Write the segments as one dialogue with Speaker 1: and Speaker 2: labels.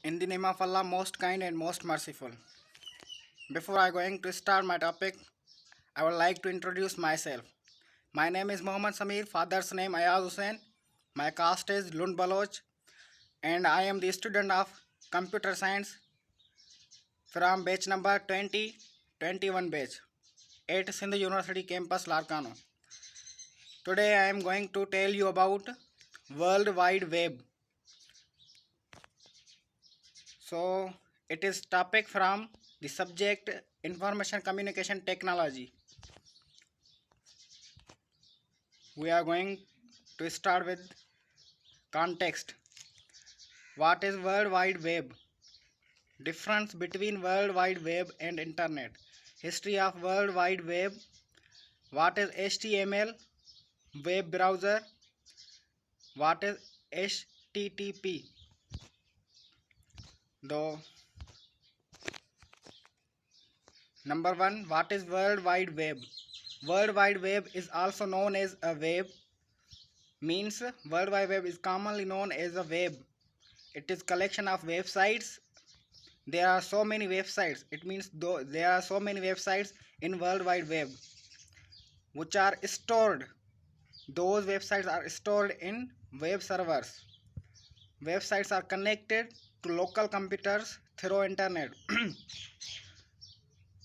Speaker 1: In the name of Allah, most kind and most merciful. Before I going to start my topic, I would like to introduce myself. My name is Mohammad Samir, father's name Ayaz Hussain. My caste is Lund Baloch, and I am the student of computer science from batch number 2021 batch at Sindh University campus Larkano. Today I am going to tell you about World Wide Web. So it is topic from the subject information communication technology. We are going to start with context. What is World Wide Web? Difference between World Wide Web and Internet. History of World Wide Web. What is HTML? Web browser. What is HTTP? Though number one, what is World Wide Web? World Wide Web is also known as a web. Means World Wide Web is commonly known as a web. It is collection of websites. There are so many websites. It means there are so many websites in World Wide Web which are stored. Those websites are stored in web servers. Websites are connected to local computers through internet.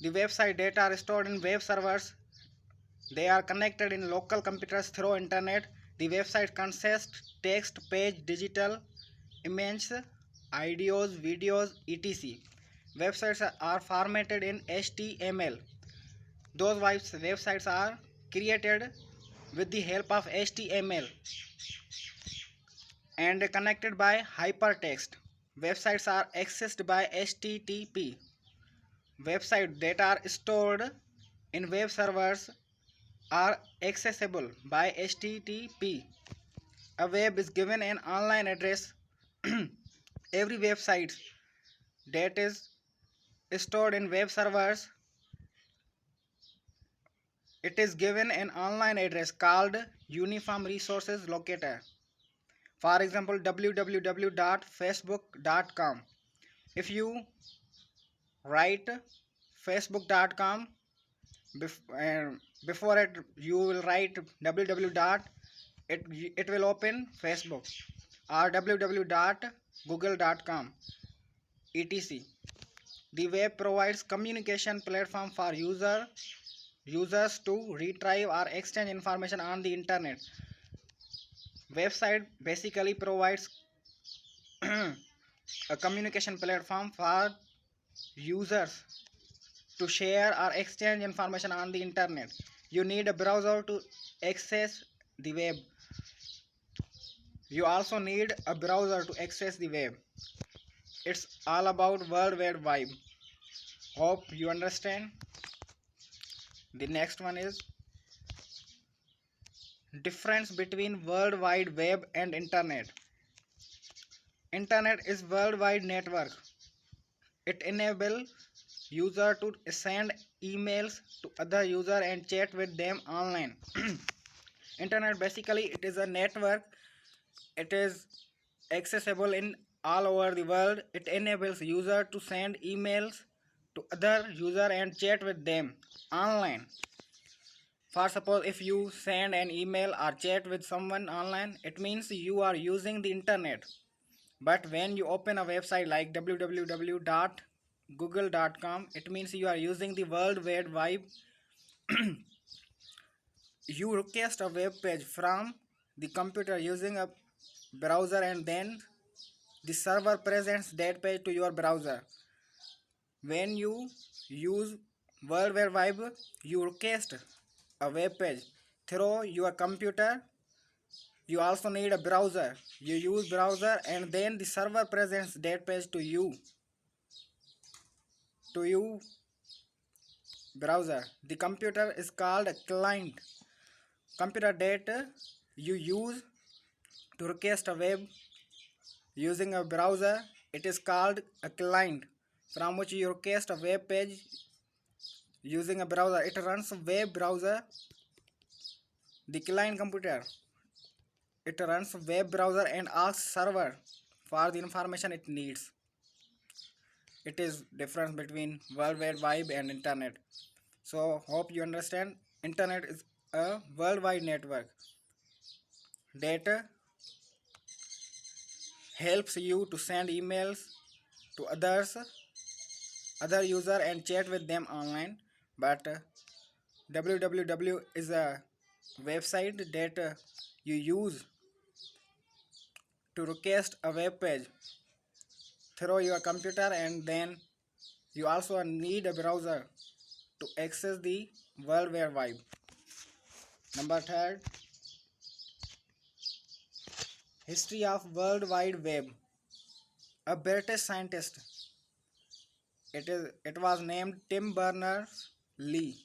Speaker 1: The website data are stored in web servers. They are connected in local computers through internet. The website consists text, page, digital, image, audios, videos, etc. Websites are formatted in HTML. Those websites are created with the help of HTML and connected by hypertext. Websites are accessed by HTTP. Websites that are stored in web servers are accessible by HTTP. A web is given an online address. Every website that is stored in web servers, it is given an online address called Uniform Resources Locator. For example, www.facebook.com. If you write facebook.com, before it you will write www dot, it will open Facebook, or www.google.com, etc. The web provides communication platform for users to retrieve or exchange information on the internet. Website basically provides a communication platform for users to share or exchange information on the internet. You need a browser to access the web. You also need a browser to access the web. It's all about World Wide Web. Hope you understand. The next one is difference between World Wide Web and Internet. Internet is worldwide network. It enables user to send emails to other user and chat with them online. Internet basically it is a network. It is accessible in all over the world. It enables user to send emails to other user and chat with them online. For suppose if you send an email or chat with someone online, it means you are using the internet. But when you open a website like www.google.com, it means you are using the World Wide Web. You request a web page from the computer using a browser, and then the server presents that page to your browser. When you use World Wide Web, you request a web page through your computer. You also need a browser. You use browser, and then the server presents that page to you browser. The computer is called a client. Computer that you use to request a web using a browser, it is called a client, from which you request a web page using a browser. It runs a web browser. The client computer, it runs a web browser and asks server for the information it needs. it is difference between World Wide Web and internet. So hope you understand. Internet is a worldwide network that helps you to send emails to other user and chat with them online. But www is a website that you use to request a web page through your computer, and then you also need a browser to access the World Wide Web. Number third, history of World Wide Web. A British scientist. It was named Tim Berners-Lee.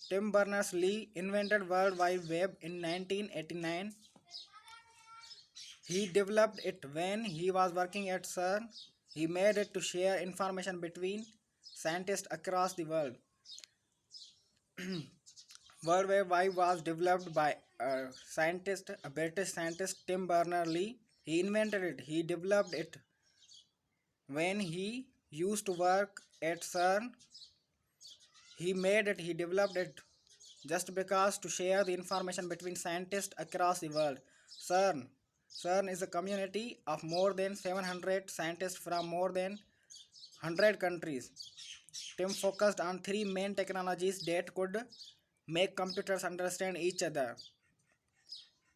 Speaker 1: Tim Berners-Lee invented World Wide Web in 1989. He developed it when he was working at CERN. He made it to share information between scientists across the world. World Wide Web was developed by a British scientist, Tim Berners-Lee. He invented it. He developed it when he used to work at CERN. He developed it just because to share the information between scientists across the world. CERN. CERN is a community of more than 700 scientists from more than 100 countries. Tim focused on three main technologies that could make computers understand each other,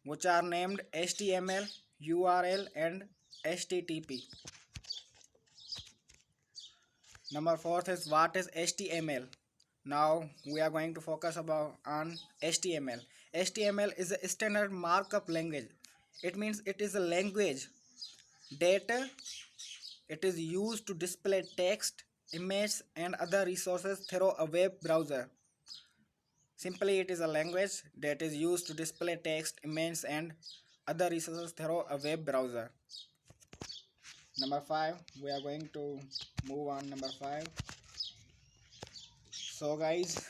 Speaker 1: which are named HTML, URL, and HTTP. Number fourth is what is HTML. Now we are going to focus on HTML. HTML is a standard markup language. It means it is a language that it is used to display text, image, and other resources through a web browser. Simply, it is a language that is used to display text, images, and other resources through a web browser. Number 5, we are going to move on. Number 5. So guys,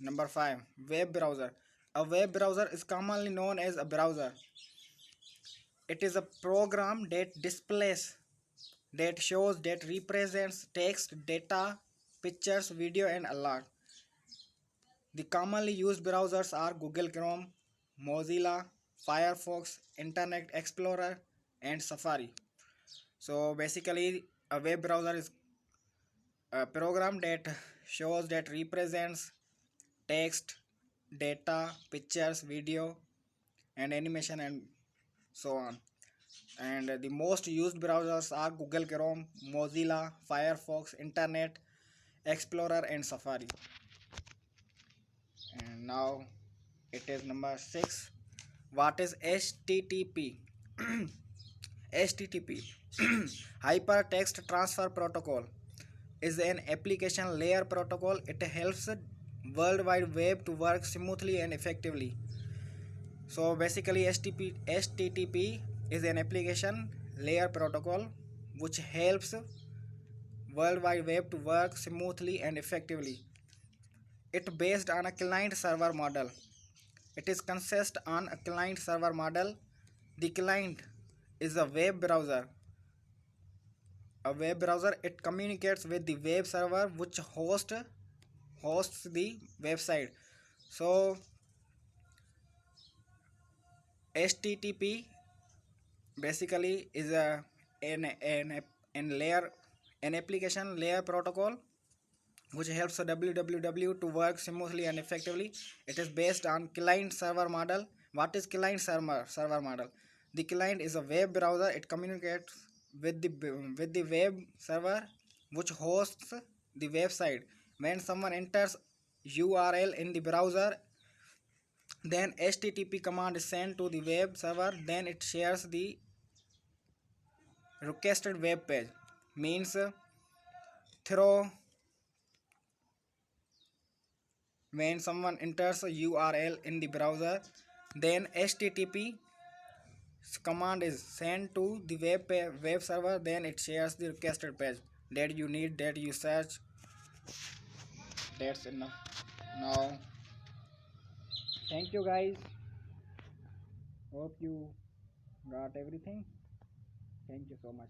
Speaker 1: number 5, web browser. A web browser is commonly known as a browser. It is a program that displays, that shows, that represents text, data, pictures, video, and a lot. The commonly used browsers are Google Chrome, Mozilla, Firefox, Internet Explorer, and Safari. So basically, a web browser is a program that shows, that represents text, data, pictures, video, and animation, and so on. And the most used browsers are Google Chrome, Mozilla, Firefox, Internet Explorer, and Safari. And now it is number 6. What is HTTP? HTTP Hypertext Transfer Protocol is an application layer protocol. It helps World Wide Web to work smoothly and effectively. So basically HTTP is an application layer protocol which helps World Wide Web to work smoothly and effectively. It based on a client server model. It is consist on a client server model. The client is a web browser. A web browser, it communicates with the web server which hosts the website. So HTTP basically is an application layer protocol which helps the www to work smoothly and effectively. It is based on client server model. What is client server model? The client is a web browser. It communicates with the web server which hosts the website. When someone enters URL in the browser, then HTTP command is sent to the web server. Then it shares the requested web page. Means through when someone enters a URL in the browser, then HTTP command is sent to the web server. Then it shares the requested page that you need, that you search. That's enough. Now thank you guys, hope you got everything. Thank you so much.